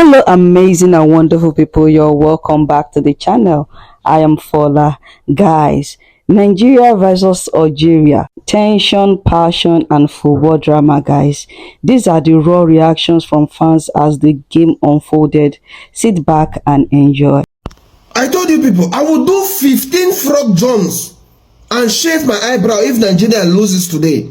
Hello, amazing and wonderful people. You're welcome back to the channel. I am Fola. Guys, Nigeria versus Algeria. Tension, passion, and football drama, guys. These are the raw reactions from fans as the game unfolded. Sit back and enjoy. I told you people, I will do 15 frog jumps and shave my eyebrow if Nigeria loses today.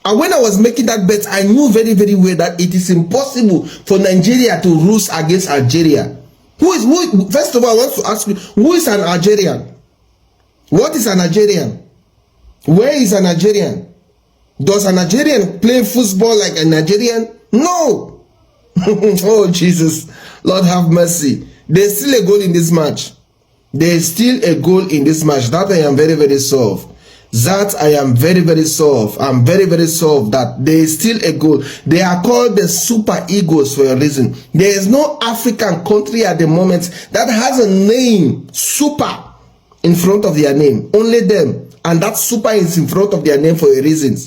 And when I was making that bet, I knew very, very well that it is impossible for Nigeria to lose against Algeria. First of all, I want to ask you, who is an Algerian? What is an Algerian? Where is an Algerian? Does an Algerian play football like a Nigerian? No. Oh, Jesus. Lord have mercy. There's still a goal in this match. There's still a goal in this match. That I am very, very soft. That I am very, very soft. I'm very, very soft that there is still a goal. They are called the Super Eagles for a reason. There is no African country at the moment that has a name, Super, in front of their name. Only them. And that Super is in front of their name for a reason.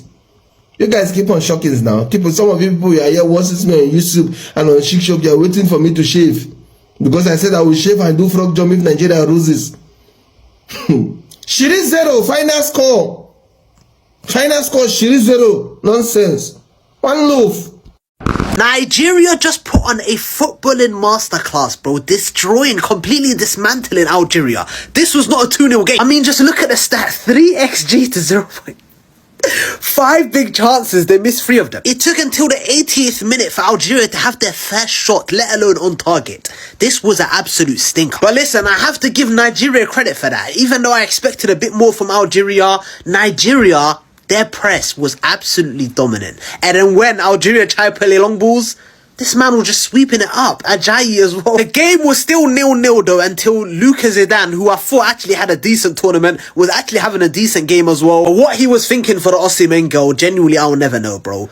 You guys keep on shocking now. Some of you people are here watching me on YouTube and on Chic Shop. You are waiting for me to shave. Because I said I will shave and do frog jump if Nigeria loses. Shiri 0, final score. Final score, Shiri 0. Nonsense. One loaf. Nigeria just put on a footballing masterclass, bro. Destroying, completely dismantling Algeria. This was not a 2-0 game. I mean, just look at the stat. 3xG to 0. 5 big chances, they missed 3 of them. It took until the 80th minute for Algeria to have their first shot, let alone on target. This was an absolute stinker. But listen, I have to give Nigeria credit for that. Even though I expected a bit more from Algeria, Nigeria, their press was absolutely dominant. And then when Algeria tried to play long balls, this man was just sweeping it up. Ajayi as well. The game was still 0-0 though until Lucas Zidane, who I thought actually had a decent tournament, was actually having a decent game as well. But what he was thinking for the Osimhen goal, genuinely I'll never know, bro.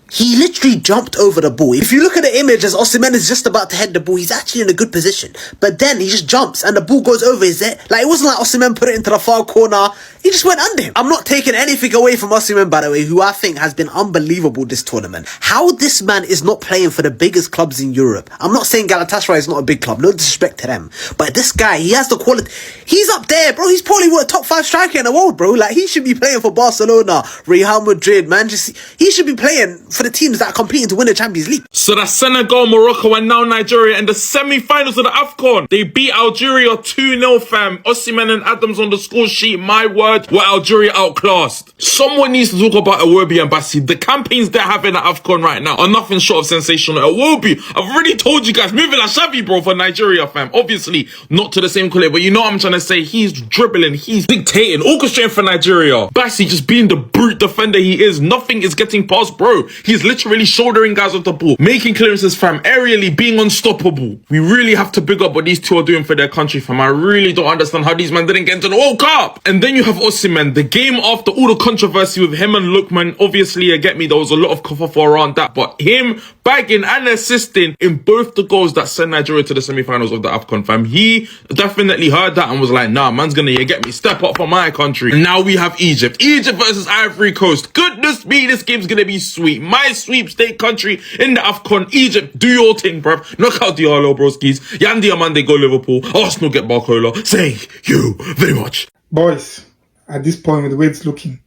He literally jumped over the ball. If you look at the image as Osimhen is just about to head the ball, he's actually in a good position. But then he just jumps and the ball goes over his head. Like, it wasn't like Osimhen put it into the far corner. He just went under him. I'm not taking anything away from Osimhen, by the way, who I think has been unbelievable this tournament. How this man is not playing for the biggest clubs in Europe. I'm not saying Galatasaray is not a big club. No disrespect to them. But this guy, he has the quality. He's up there, bro. He's probably a top 5 striker in the world, bro. Like, he should be playing for Barcelona, Real Madrid, Manchester. He should be playing for the teams that are competing to win the Champions League. So that's Senegal, Morocco, and now Nigeria in the semi-finals of the AFCON. They beat Algeria 2-0, fam. Osimhen and Adams on the score sheet. My word, were Algeria outclassed. Someone needs to talk about Iwobi and Bassi. The campaigns they're having at AFCON right now are nothing short of sensational. Iwobi, I've already told you guys, moving like Xavi, bro, for Nigeria, fam. Obviously, not to the same quality, but you know what I'm trying to say. He's dribbling, he's dictating, orchestrating for Nigeria. Bassi just being the brute defender he is. Nothing is getting past, bro. He's literally shouldering guys off the ball, making clearances, fam, aerially being unstoppable. We really have to big up what these two are doing for their country, fam. I really don't understand how these men didn't get into the World Cup. And then you have Osimhen, the game after all the controversy with him and Lookman. Obviously, you get me, there was a lot of kerfuffle around that, but him bagging and assisting in both the goals that sent Nigeria to the semi-finals of the AFCON, fam. He definitely heard that and was like, nah, man's gonna, you get me, step up for my country. And now we have Egypt versus Ivory Coast. Goodness me, this game's gonna be sweet. My sweepstake country in the AFCON. Egypt, do your thing, bruv. Knock out Diallo, broskies. Yandy Amande, go Liverpool. Arsenal, get Barcola. Thank you very much. Boys, at this point, with the way it's looking,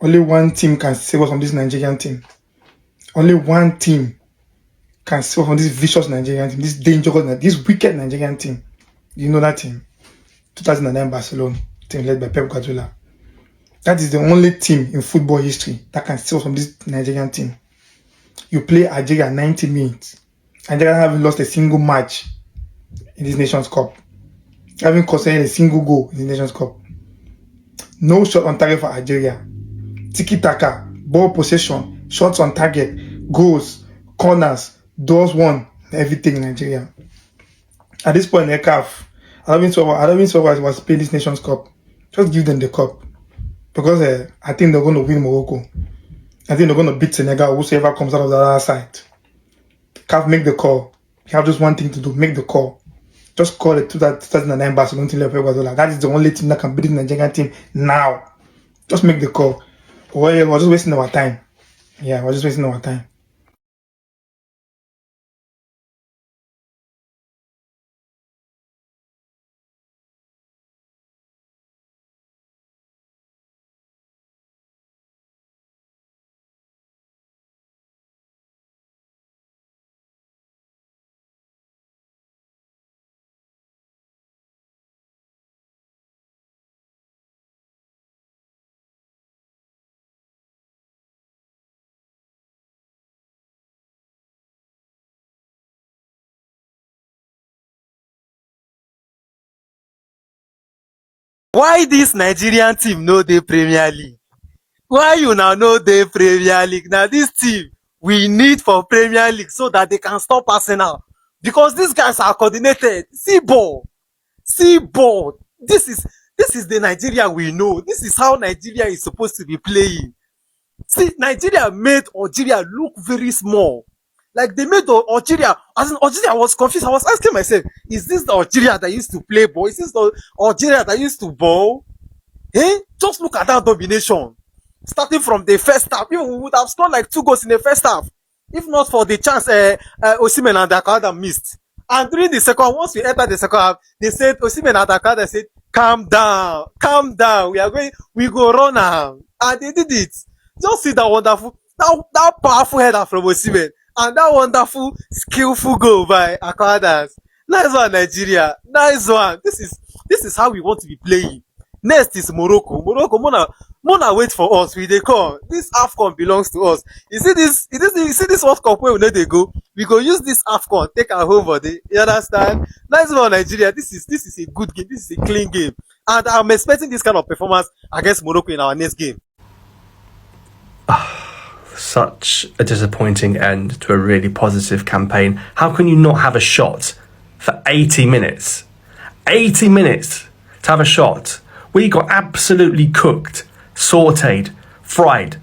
only one team can save us from this Nigerian team. Only one team can save us from this vicious Nigerian team, this dangerous, this wicked Nigerian team. You know that team? 2009 Barcelona, team led by Pep Guardiola. That is the only team in football history that can save us from this Nigerian team. You play Algeria 90 minutes. Algeria haven't lost a single match in this Nations Cup. Haven't conceded a single goal in the Nations Cup. No shot on target for Algeria. Tiki-taka, ball possession, shots on target, goals, corners, doors won, everything in Nigeria. At this point in the CAF, I don't even sure why was playing this Nations Cup. Just give them the cup. Because I think they're going to win Morocco. I think they're going to beat Senegal, whosoever comes out of the other side. CAF, make the call. You have just one thing to do, make the call. Just call it 2009 Barcelona team. That is the only team that can beat the Nigerian team now. Just make the call. We're just wasting our time. Yeah, we're just wasting our time. Why this Nigerian team no dey Premier League? Why you now know dey Premier League? Now this team we need for Premier League so that they can stop Arsenal. Because these guys are coordinated. See ball. See ball. This is the Nigeria we know. This is how Nigeria is supposed to be playing. See, Nigeria made Algeria look very small. Like they made Algeria, as in Algeria, I was confused. I was asking myself, is this the Algeria that used to play ball? Is this the Algeria that used to ball? Eh? Just look at that domination. Starting from the first half, we would have scored like 2 goals in the first half. If not for the chance Osimhen and Dakada missed. And during the second, once we entered the second half, they said, Osimhen and Dakada said, calm down, we go run now. And they did it. Just see that wonderful, that powerful header from Osimhen. And that wonderful, skillful goal by Akwadas. Nice one, Nigeria. Nice one. This is how we want to be playing. Next is Morocco. Morocco, Mona wait for us. We dey come. This AFCON belongs to us. You see this World Cup where we know they go. We go use this AFCON, take our home body. You understand? Nice one, Nigeria. This is a good game. This is a clean game. And I'm expecting this kind of performance against Morocco in our next game. Such a disappointing end to a really positive campaign. How can you not have a shot for 80 minutes? 80 minutes to have a shot. We got absolutely cooked, sauteed, fried,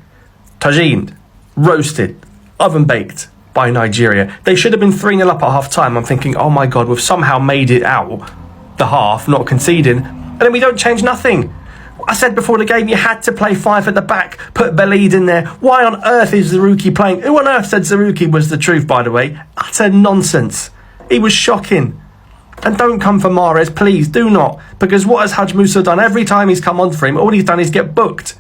tagine, roasted, oven baked by Nigeria. They should have been 3-0 up at half time. I'm thinking, oh my God, we've somehow made it out the half, not conceding. And then we don't change nothing. I said before the game, you had to play 5 at the back, put Belid in there. Why on earth is Zarouki playing? Who on earth said Zarouki was the truth, by the way? Utter nonsense. He was shocking. And don't come for Mahrez, please, do not. Because what has Haj Musa done? Every time he's come on for him, all he's done is get booked.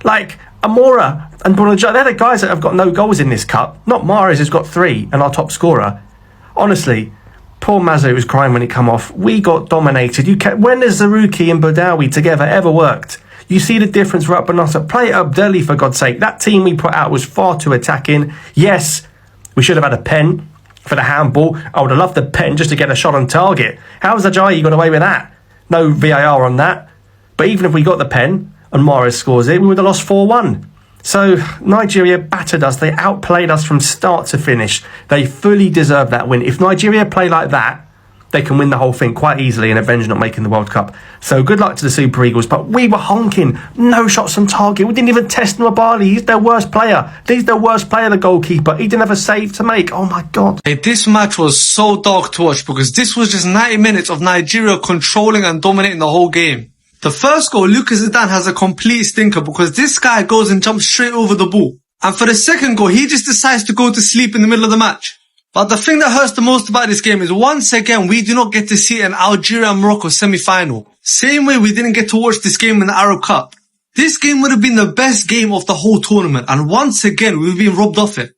Like, Amora and Bonaja, they're the guys that have got no goals in this cup. Not Mahrez, who's got 3 and our top scorer. Honestly, poor Mazu was crying when he come off. We got dominated. When has Zarouki and Badawi together ever worked? You see the difference for Benassa. Play it up Delhi, for God's sake. That team we put out was far too attacking. Yes, we should have had a pen for the handball. I would have loved the pen just to get a shot on target. How's Ajayi got away with that? No VAR on that. But even if we got the pen and Mahrez scores it, we would have lost 4-1. So Nigeria battered us. They outplayed us from start to finish. They fully deserve that win. If Nigeria play like that, they can win the whole thing quite easily and avenge not making the World Cup. So good luck to the Super Eagles. But we were honking. No shots on target. We didn't even test Nwabali. He's their worst player. He's their worst player, the goalkeeper. He didn't have a save to make. Oh my God. Hey, this match was so dark to watch because this was just 90 minutes of Nigeria controlling and dominating the whole game. The first goal, Lucas Zidane has a complete stinker because this guy goes and jumps straight over the ball. And for the second goal, he just decides to go to sleep in the middle of the match. But the thing that hurts the most about this game is once again, we do not get to see an Algeria and Morocco semi-final. Same way we didn't get to watch this game in the Arab Cup. This game would have been the best game of the whole tournament. And once again, we've been robbed of it.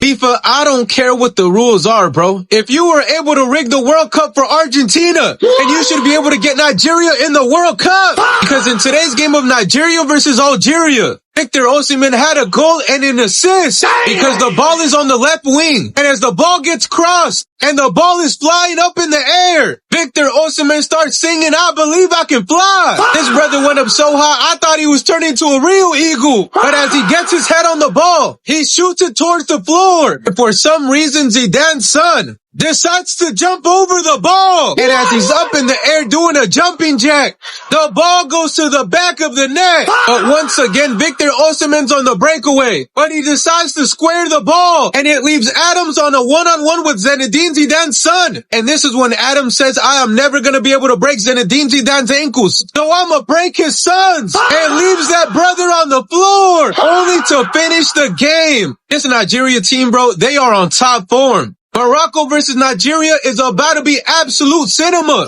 FIFA, I don't care what the rules are, bro. If you were able to rig the World Cup for Argentina, and you should be able to get Nigeria in the World Cup. Because in today's game of Nigeria versus Algeria, Victor Osimhen had a goal and an assist because the ball is on the left wing. And as the ball gets crossed and the ball is flying up in the air, Victor Osimhen starts singing, I believe I can fly. This brother went up so high, I thought he was turning into a real eagle. But as he gets his head on the ball, he shoots it towards the floor. And for some reason, Zidane's son decides to jump over the ball. And as he's up in the air doing a jumping jack, the ball goes to the back of the net. But once again, Victor Osimhen's on the breakaway. But he decides to square the ball. And it leaves Adams on a one-on-one with Zinedine Zidane's son. And this is when Adams says, I am never going to be able to break Zinedine Zidane's ankles. So I'm going to break his son's. And leaves that brother on the floor. Only to finish the game. This Nigeria team, bro, they are on top form. Morocco versus Nigeria is about to be absolute cinema.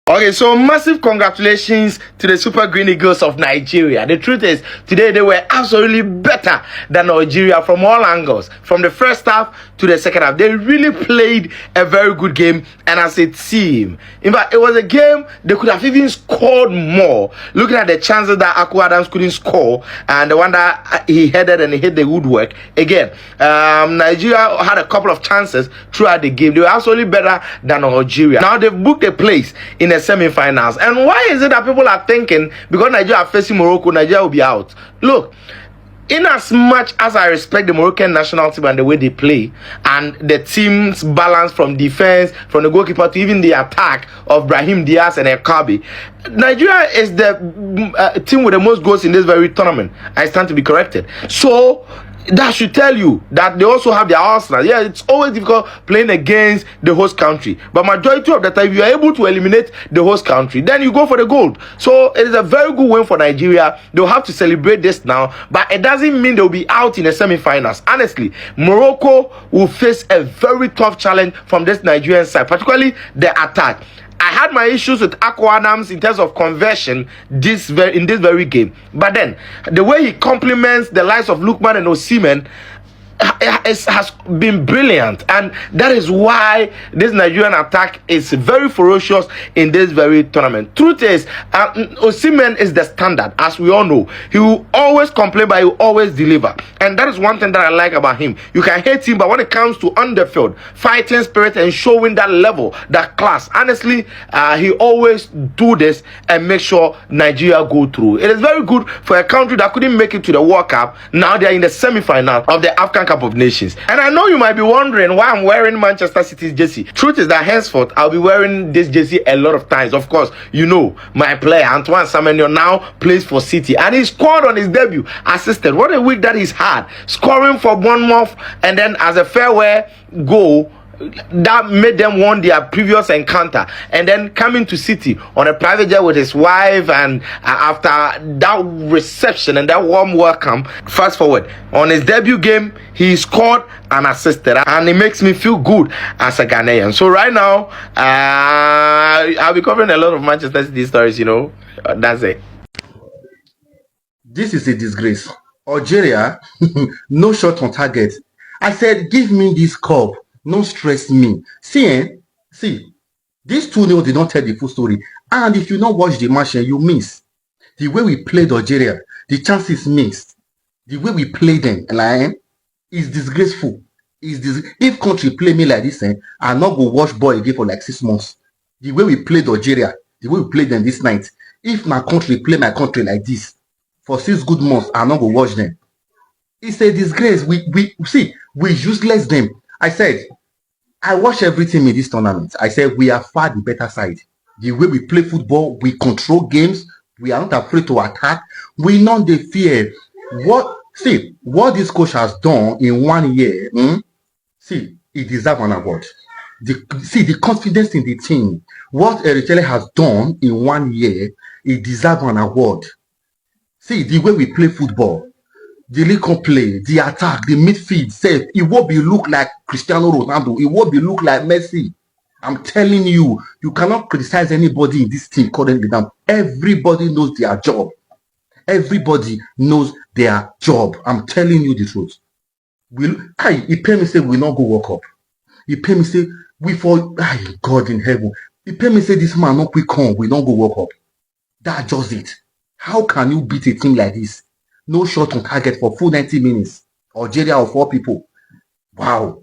Okay, so massive congratulations to the Super Green Eagles of Nigeria. The truth is, today they were absolutely better than Algeria from all angles. From the first half to the second half, they really played a very good game, and as a team. In fact, it was a game they could have even scored more. Looking at the chances that Akua Adams couldn't score, and the one that he headed and he hit the woodwork. Again, Nigeria had a couple of chances throughout the game. They were absolutely better than Algeria. Now they've booked a place in the the semi-finals. And why is it that people are thinking because Nigeria are facing Morocco, Nigeria will be out? Look, in as much as I respect the Moroccan national team and the way they play and the team's balance from defense, from the goalkeeper to even the attack of Brahim Diaz and El Kabi, Nigeria is the team with the most goals in this very tournament. I stand to be corrected. So that should tell you that they also have their arsenal. Yeah, it's always difficult playing against the host country, but majority of the time, if you are able to eliminate the host country, then you go for the gold. So it is a very good win for Nigeria. They'll have to celebrate this now, but it doesn't mean they'll be out in the semi-finals. Honestly, Morocco will face a very tough challenge from this Nigerian side, particularly the attack. I had my issues with Akko Adams in terms of conversion in this very game. But then, the way he complements the likes of Lookman and Osimhen has been brilliant, and that is why this Nigerian attack is very ferocious in this very tournament. Truth is, Osimhen is the standard, as we all know. He will always complain, but he will always deliver, and that is one thing that I like about him. You can hate him, but when it comes to on the field, fighting spirit and showing that level, that class, honestly, he always do this and make sure Nigeria go through. It is very good for a country that couldn't make it to the World Cup. Now they are in the semi-final of the AFCON Cup of Nations. And I know you might be wondering why I'm wearing Manchester City's jersey. Truth is that henceforth I'll be wearing this jersey a lot of times. Of course, you know my player Antoine Semenyo now plays for City, and he scored on his debut, assisted. What a week that he's had, scoring for Bournemouth, and then as a farewell goal that made them won their previous encounter, and then coming to City on a private jet with his wife, and after that reception and that warm welcome, fast forward on his debut game, he scored and assisted, and it makes me feel good as a Ghanaian. So right now, I'll be covering a lot of Manchester City stories, you know. That's it. This is a disgrace. Algeria, no shot on target. I said, give me this cup. No stress me. See, this 2-0 did not tell the full story. And if you not watch the match, you miss. The way we played Algeria, the chances missed. The way we played them, is disgraceful. If country play me like this, I not go watch ball again for like 6 months. The way we played Algeria, the way we played them this night. If my country play my country like this for 6 good months, I not go watch them. It's a disgrace. We useless them. I said, I watch everything in this tournament. I said, we are far the better side. The way we play football, we control games. We are not afraid to attack. We not the fear. What this coach has done in 1 year, he deserves an award. The confidence in the team. What Eritrea has done in 1 year, he deserves an award. The way we play football. The league play, the attack, the midfield, it won't be look like Cristiano Ronaldo. It won't be look like Messi. I'm telling you, you cannot criticize anybody in this team currently now. Everybody knows their job. Everybody knows their job. I'm telling you the truth. He pay me say we not go walk up. He pay me say God in heaven. He pay me say this man not quick come. We don't go walk up. That's just it. How can you beat a team like this? No shot on target for full 90 minutes. Algeria of 4 people. Wow.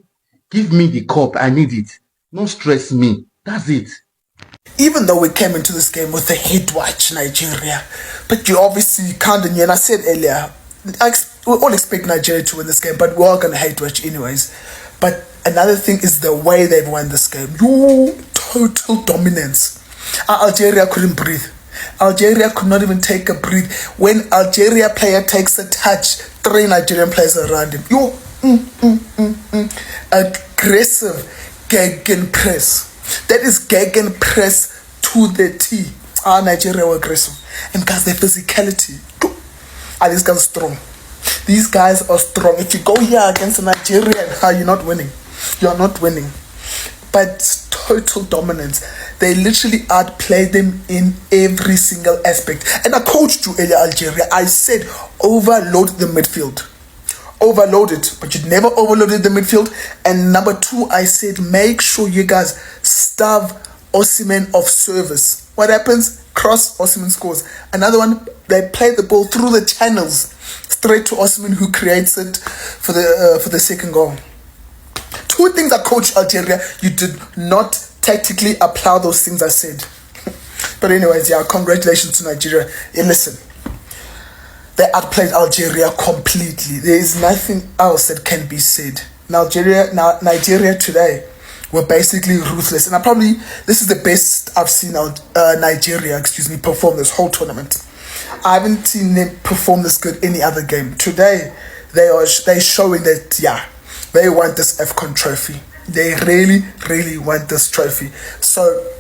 Give me the cup. I need it. Don't stress me. That's it. Even though we came into this game with a hate watch, Nigeria, but you obviously can't, and I said earlier, we all expect Nigeria to win this game, but we're all going to hate watch anyways. But another thing is the way they've won this game. Total dominance. Algeria couldn't breathe. Algeria could not even take a breath. When Algeria player takes a touch, 3 Nigerian players around him. Aggressive gegenpress. That is gegenpress to the T. Nigeria were aggressive. And guys, their physicality. These guys are strong. These guys are strong. If you go here against a Nigerian, you're not winning. You're not winning. But total dominance. They literally outplayed them in every single aspect. And I coached you earlier, Algeria. I said overload the midfield. Overload it, but you never overloaded the midfield. And number 2, I said make sure you guys starve Osimhen of service. What happens? Cross, Osimhen scores. Another one, they play the ball through the channels straight to Osimhen, who creates it for the second goal. 2 things I coached Algeria. You did not tactically apply those things I said. But anyways, yeah, congratulations to Nigeria. Hey, listen, they outplayed Algeria completely. There is nothing else that can be said. Nigeria today were basically ruthless, and this is the best I've seen Nigeria, perform this whole tournament. I haven't seen them perform this good any other game. Today, they're showing that they want this AFCON trophy. They really, really want this trophy. So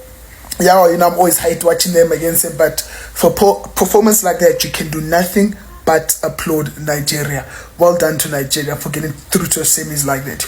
I'm always hate watching them against them, but for performance like that, you can do nothing but applaud Nigeria. Well done to Nigeria for getting through to semis like that.